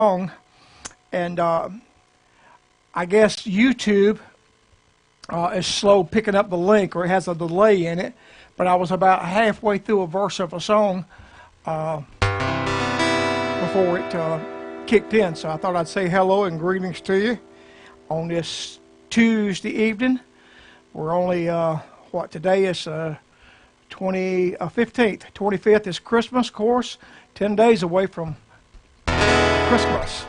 song, and I guess YouTube is slow picking up the link, or it has a delay in it. But I was about halfway through a verse of a song before it kicked in, so I thought I'd say hello and greetings to you on this Tuesday evening. We're only today is 15th, 25th is Christmas, of course, 10 days away from Christmas.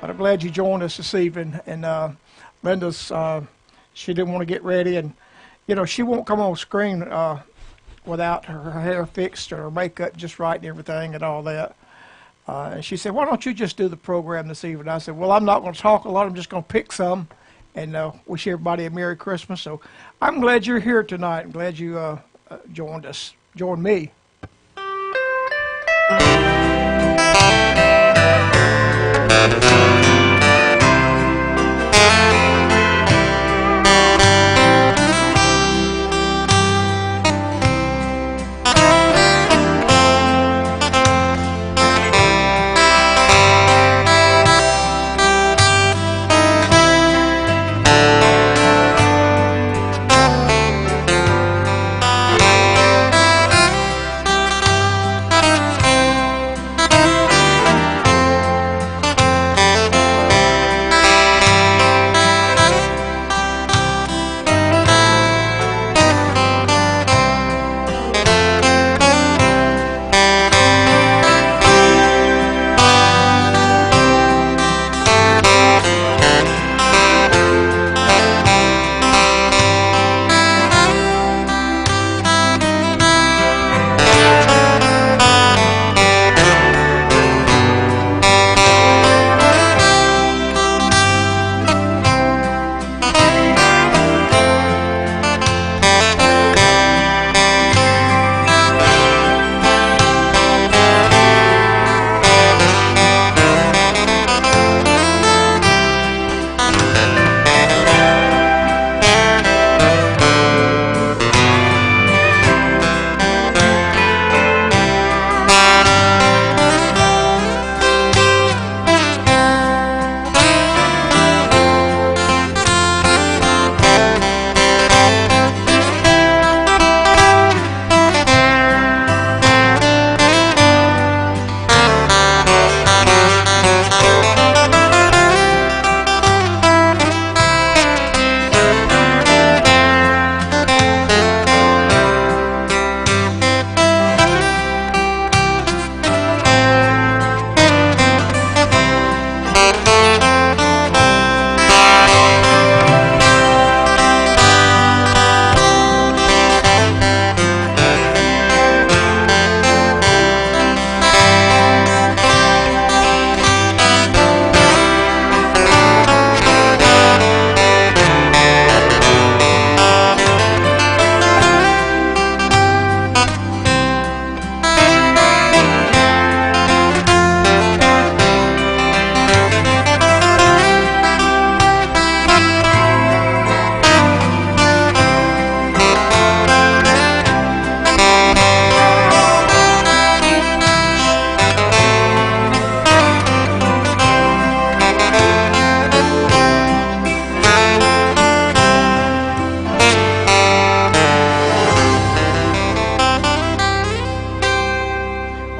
But I'm glad you joined us this evening. And Linda's, she didn't want to get ready, and you know, she won't come on screen without her hair fixed or her makeup just right and everything and all that. And she said, why don't you just do the program this evening? I said, well, I'm not going to talk a lot. I'm just going to pick some and wish everybody a Merry Christmas. So I'm glad you're here tonight. I'm glad you joined me.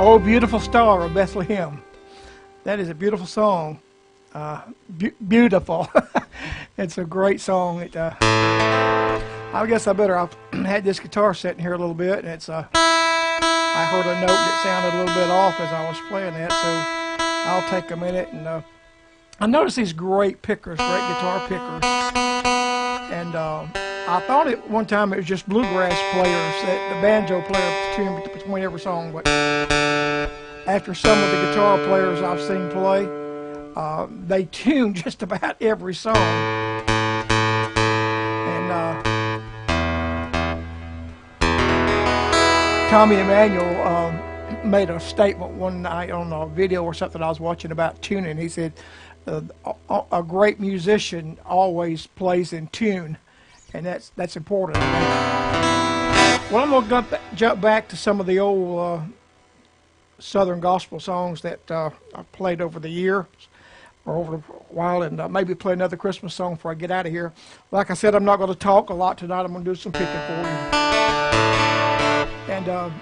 Oh, Beautiful Star of Bethlehem. That is a beautiful song. Beautiful. It's a great song. I guess I've had this guitar sitting here a little bit, and I heard a note that sounded a little bit off as I was playing that, so I'll take a minute. And I noticed these great pickers, great guitar pickers, and I thought at one time it was just bluegrass players, that the banjo player tuned between every song, but after some of the guitar players I've seen play, they tune just about every song. And Tommy Emmanuel made a statement one night on a video or something I was watching about tuning. He said, a great musician always plays in tune, and that's important. Well, I'm going to jump back to some of the old Southern gospel songs that I've played over the years or over a while, and maybe play another Christmas song before I get out of here. Like I said, I'm not going to talk a lot tonight. I'm going to do some picking for you. And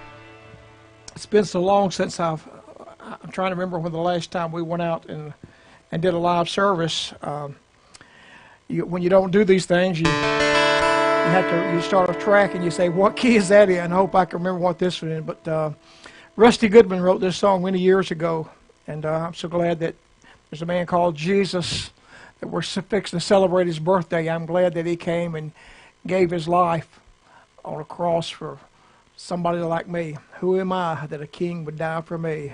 it's been so long since I'm trying to remember when the last time we went out and did a live service. When you don't do these things, you start a track and you say, what key is that in? I hope I can remember what this one is. But Rusty Goodman wrote this song many years ago, and I'm so glad that there's a man called Jesus that we're fixing to celebrate his birthday. I'm glad that he came and gave his life on a cross for somebody like me. Who am I that a king would die for me?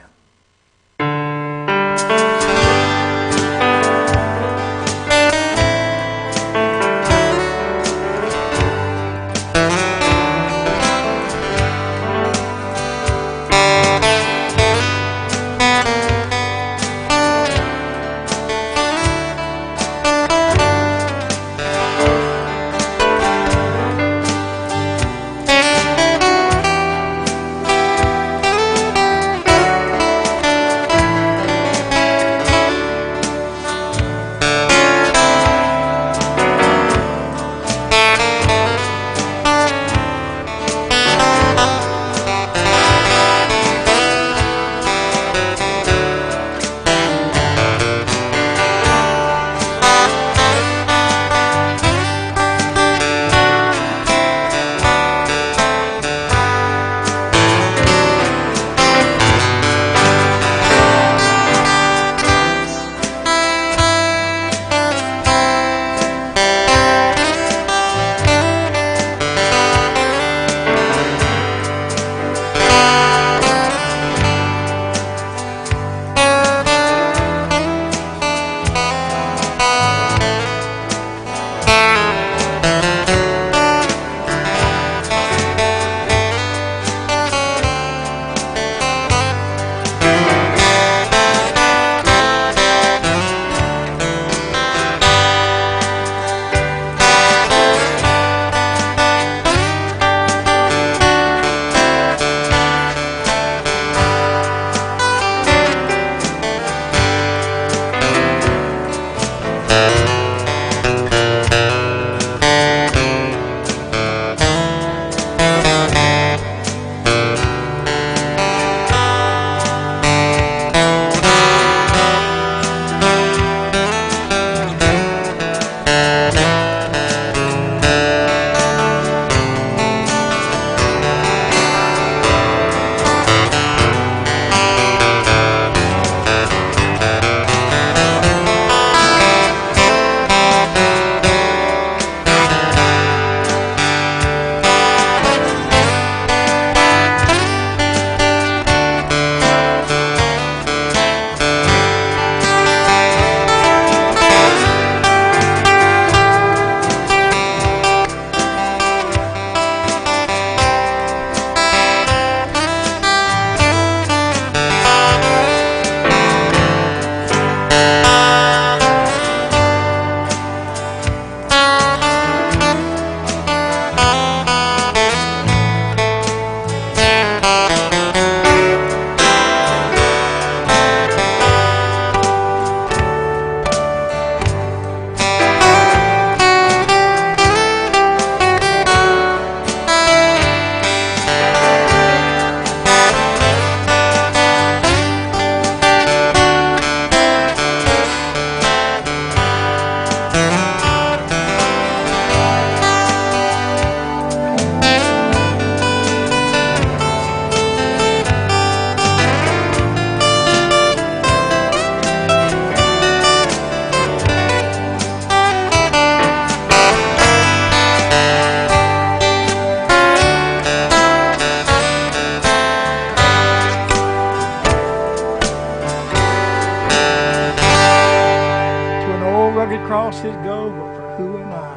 His go, but for who am I?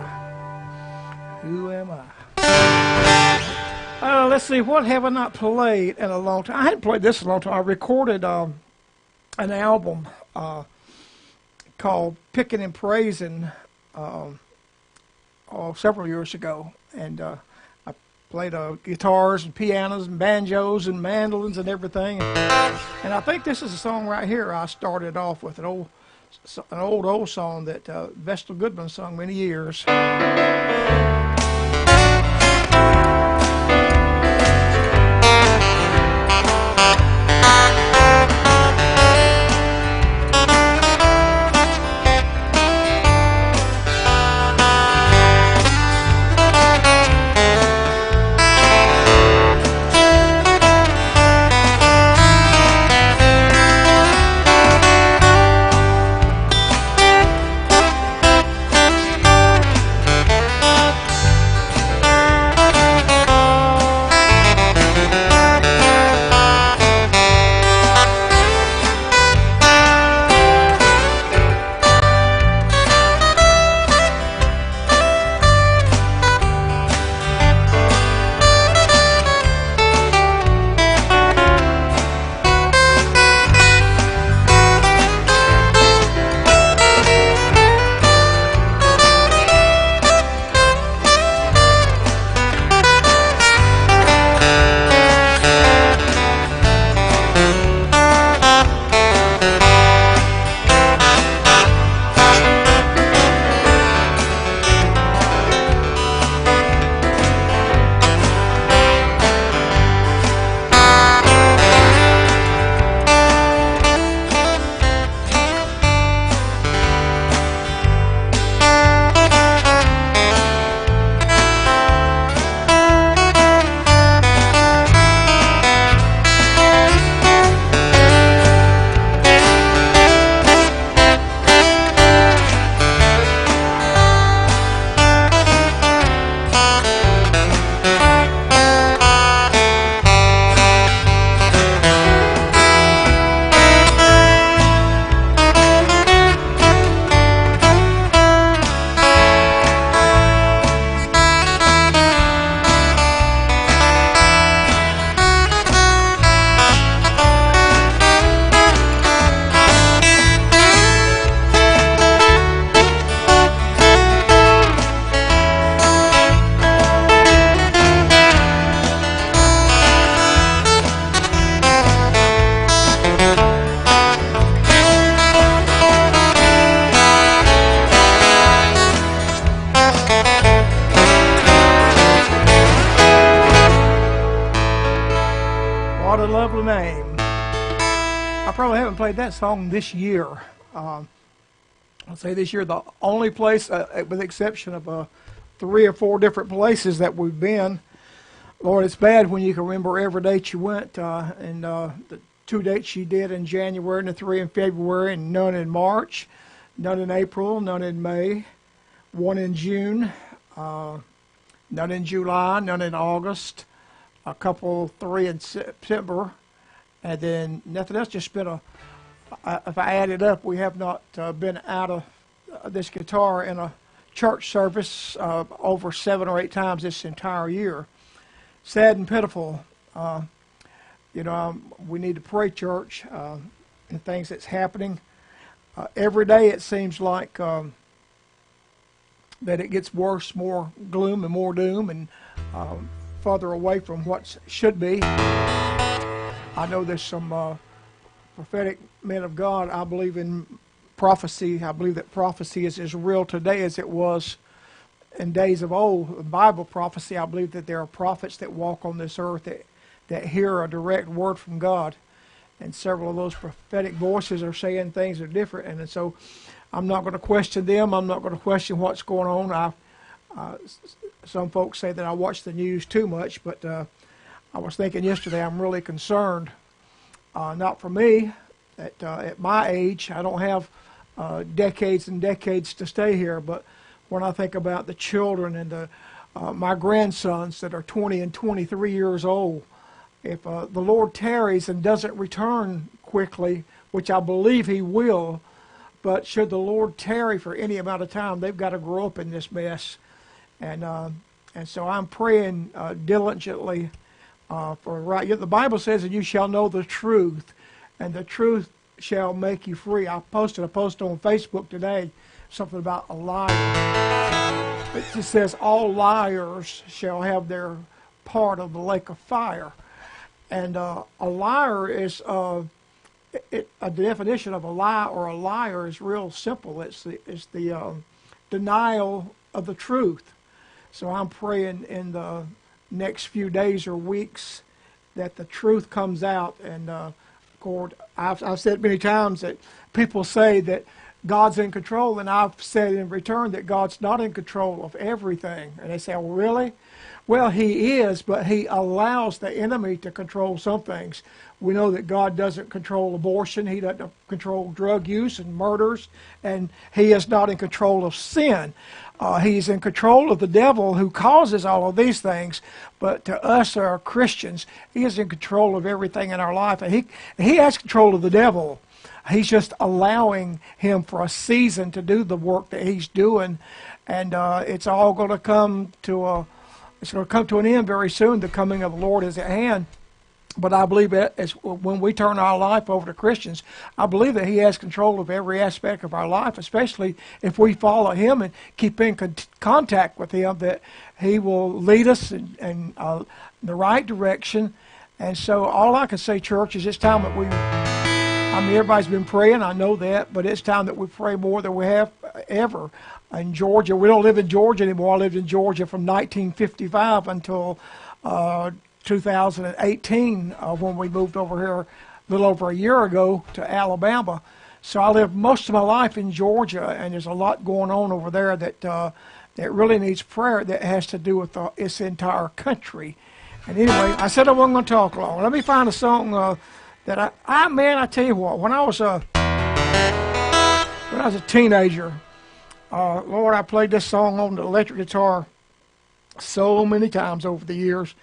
Who am I? Let's see, what have I not played in a long time? I hadn't played this in a long time. I recorded an album called Picking and Praising several years ago, and I played guitars and pianos and banjos and mandolins and everything. And I think this is a song right here I started off with, an old song that Vestal Goodman sung many years. What a lovely name. I probably haven't played that song this year. I'll say this year, the only place, with the exception of 3 or 4 different places that we've been. Lord, it's bad when you can remember every date you went, and the 2 dates you did in January and the 3 in February, and none in March, none in April, none in May, 1 in June, none in July, none in August, a couple 3 in September, and then nothing else. Just been if I add it up, we have not been out of this guitar in a church service over 7 or 8 times this entire year. Sad and pitiful. We need to pray, church, and things that's happening. Every day it seems like that it gets worse, more gloom and more doom, and further away from what should be. I know there's some prophetic men of God. I believe in prophecy. I believe that prophecy is as real today as it was in days of old. Bible prophecy, I believe that there are prophets that walk on this earth that hear a direct word from God. And several of those prophetic voices are saying things are different. And so I'm not going to question them. I'm not going to question what's going on. Some folks say that I watch the news too much, but I was thinking yesterday I'm really concerned. Not for me. At my age, I don't have decades and decades to stay here, but when I think about the children and my grandsons that are 20 and 23 years old, if the Lord tarries and doesn't return quickly, which I believe He will, but should the Lord tarry for any amount of time, they've got to grow up in this mess. And so I'm praying diligently for right. The Bible says that you shall know the truth, and the truth shall make you free. I posted a post on Facebook today, something about a liar. It just says all liars shall have their part of the lake of fire. And a liar is a definition of a lie or a liar is real simple. It's the denial of the truth. So I'm praying in the next few days or weeks that the truth comes out. And Lord, I've said many times that people say that God's in control, and I've said in return that God's not in control of everything. And they say, "Oh, really?" Well, He is, but He allows the enemy to control some things. We know that God doesn't control abortion. He doesn't control drug use and murders, and He is not in control of sin. He's in control of the devil who causes all of these things, but to us who are Christians, He is in control of everything in our life. And He has control of the devil. He's just allowing him for a season to do the work that he's doing, and it's all going to come to an end very soon. The coming of the Lord is at hand. But I believe that when we turn our life over to Christians, I believe that He has control of every aspect of our life, especially if we follow Him and keep in contact with Him, that He will lead us in the right direction. And so all I can say, church, is it's time that everybody's been praying, I know that, but it's time that we pray more than we have ever. In Georgia, we don't live in Georgia anymore. I lived in Georgia from 1955 until 2018 when we moved over here a little over a year ago to Alabama. So I lived most of my life in Georgia, and there's a lot going on over there that really needs prayer that has to do with its entire country. And anyway, I said I wasn't going to talk long. Let me find a song that I tell you what, when I was a teenager, Lord, I played this song on the electric guitar so many times over the years,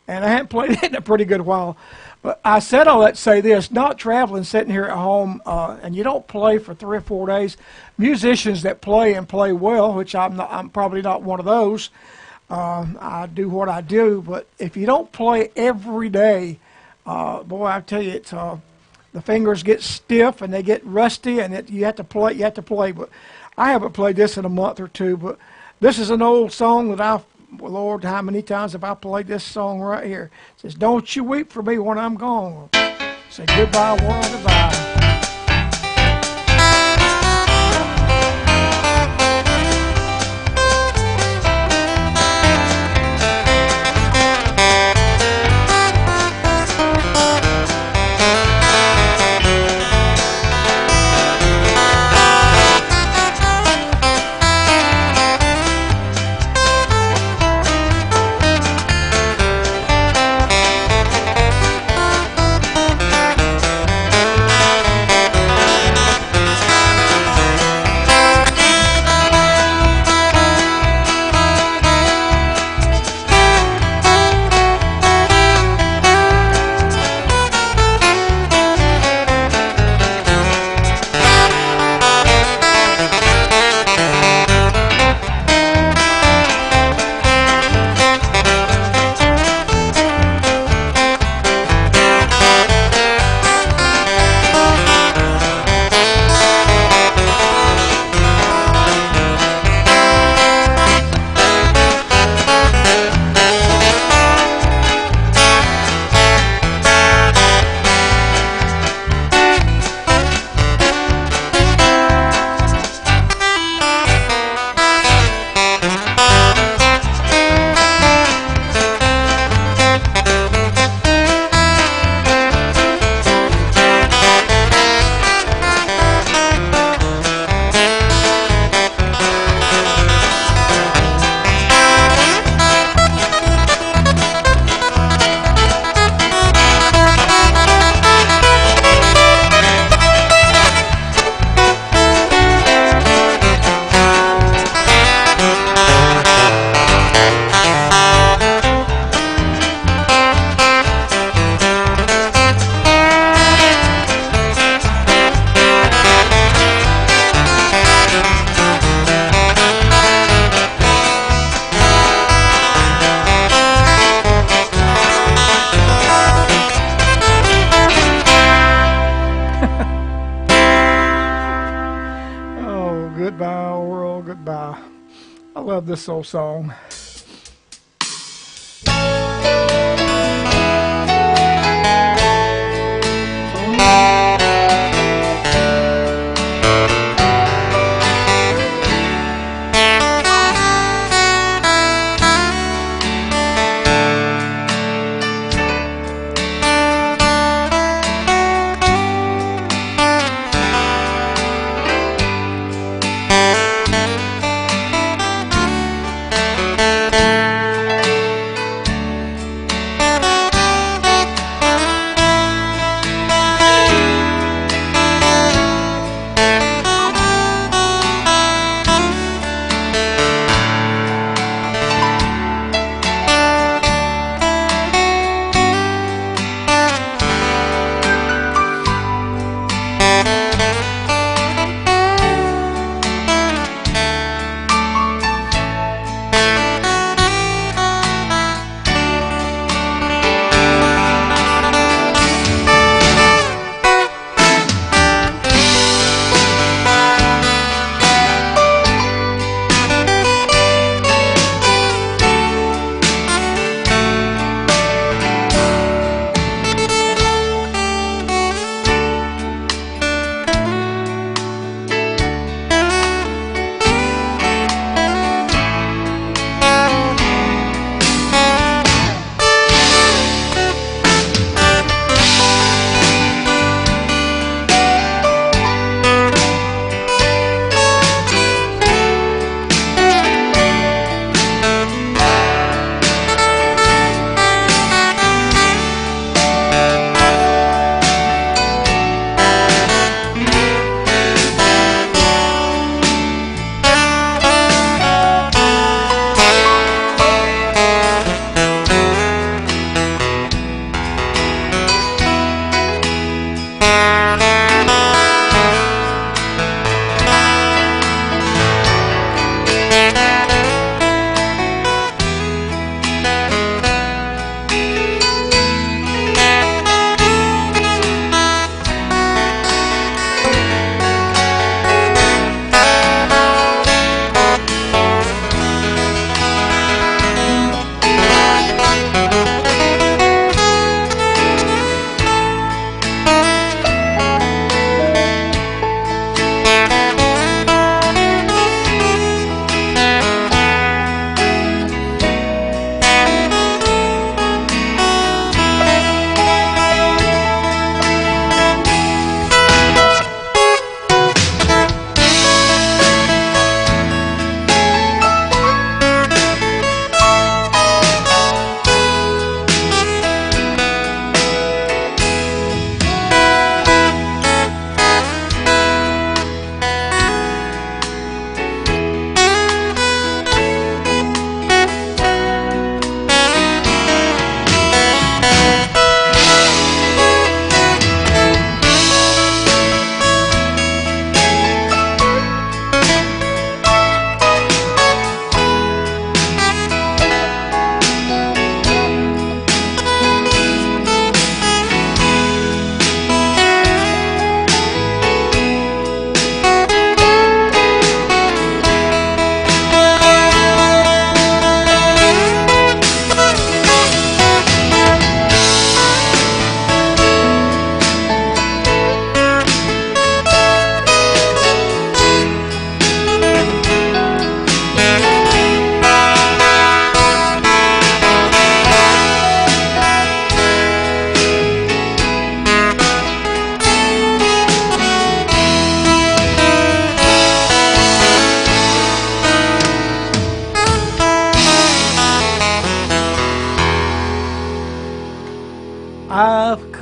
and I hadn't played it in a pretty good while. But I said all that to say this: not traveling, sitting here at home, and you don't play for 3 or 4 days. Musicians that play and play well, which I'm probably not one of those. I do what I do, but if you don't play every day, boy, I tell you, it's the fingers get stiff and they get rusty, and you have to play. You have to play. But I haven't played this in a month or two. But this is an old song that Lord, how many times have I played this song right here? It says, "Don't you weep for me when I'm gone. Say goodbye, world, goodbye." Goodbye, world, goodbye. I love this old song.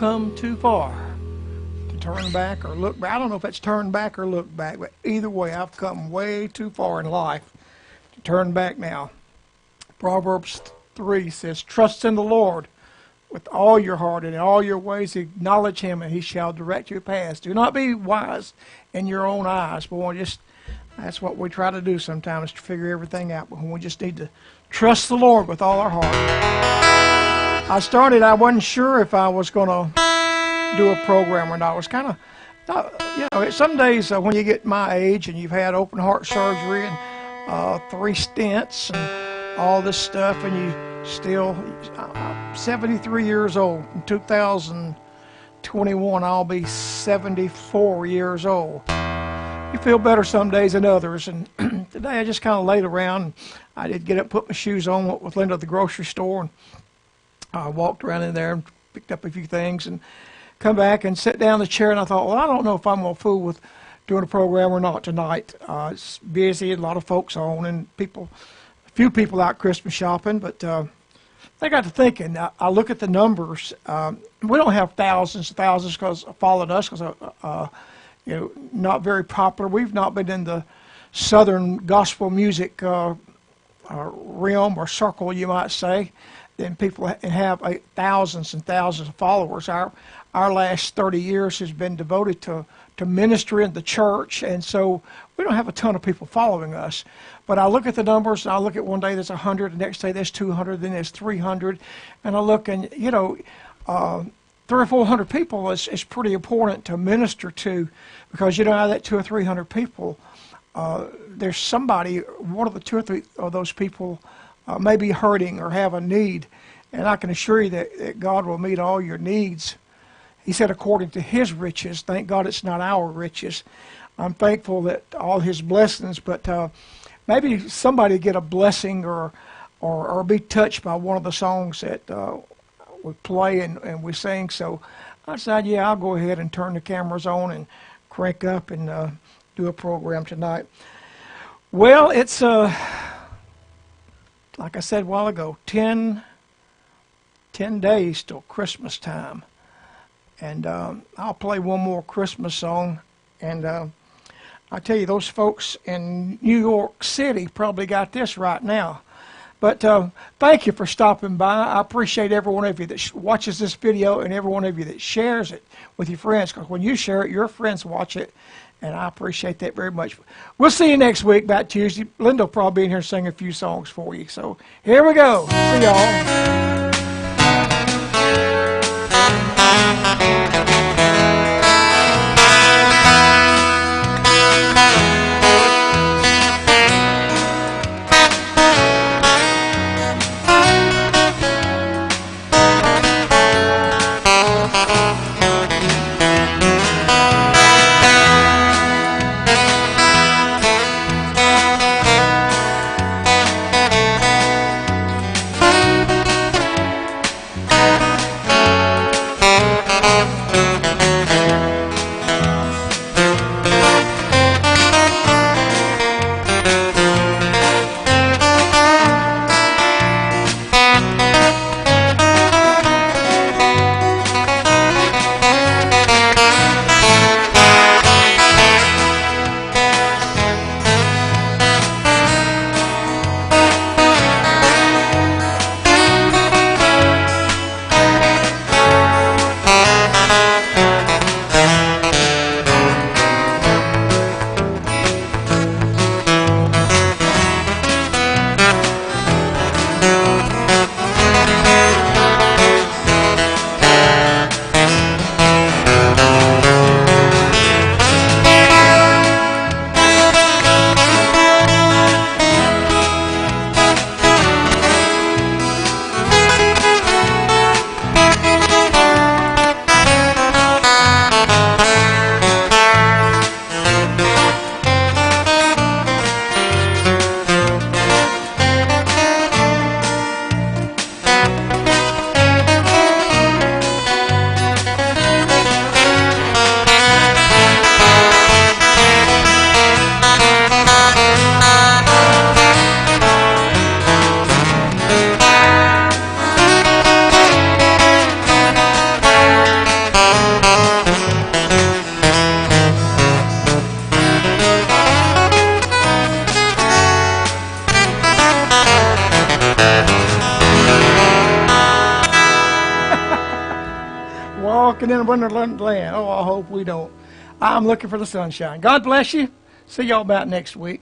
come too far to turn back or look back. I don't know if it's turn back or look back, but either way, I've come way too far in life to turn back now. Proverbs 3 says, trust in the Lord with all your heart and in all your ways acknowledge him, and he shall direct your paths. Do not be wise in your own eyes. Boy, that's what we try to do sometimes, to figure everything out. But we just need to trust the Lord with all our heart. I wasn't sure if I was going to do a program or not. I was kind of, some days when you get my age and you've had open heart surgery and 3 stents and all this stuff, and you still, I'm 73 years old. In 2021, I'll be 74 years old. You feel better some days than others, and today I just kind of laid around. And I did get up, put my shoes on, went with Linda to the grocery store, and I walked around in there and picked up a few things and come back and sit down in the chair, and I thought, well, I don't know if I'm going to fool with doing a program or not tonight. It's busy, a lot of folks on, and a few people out Christmas shopping, but I got to thinking. I look at the numbers. We don't have thousands and thousands because followed us because not very popular. We've not been in the southern gospel music realm or circle, you might say. Then people have thousands and thousands of followers. Our last 30 years has been devoted to ministry in the church, and so we don't have a ton of people following us. But I look at the numbers, and I look at one day there's 100, the next day there's 200, then there's 300, and I look, and 300 or 400 people is pretty important to minister to, because out of that 200 or 300 people, there's somebody, one of the 2 or 3 of those people may be hurting or have a need, and I can assure you that God will meet all your needs. He said, according to his riches. Thank God it's not our riches. I'm thankful that all his blessings, but maybe somebody get a blessing or be touched by one of the songs that we play and we sing. So I decided, yeah, I'll go ahead and turn the cameras on and crank up and do a program tonight. Well, it's, like I said a while ago, 10 days till Christmas time. And I'll play one more Christmas song. And I tell you, those folks in New York City probably got this right now. But thank you for stopping by. I appreciate every one of you that watches this video and every one of you that shares it with your friends. Because when you share it, your friends watch it. And I appreciate that very much. We'll see you next week, about Tuesday. Linda will probably be in here singing a few songs for you. So here we go. See y'all. looking in a wonderland land. Oh, I hope we don't. I'm looking for the sunshine. God bless you. See y'all about next week.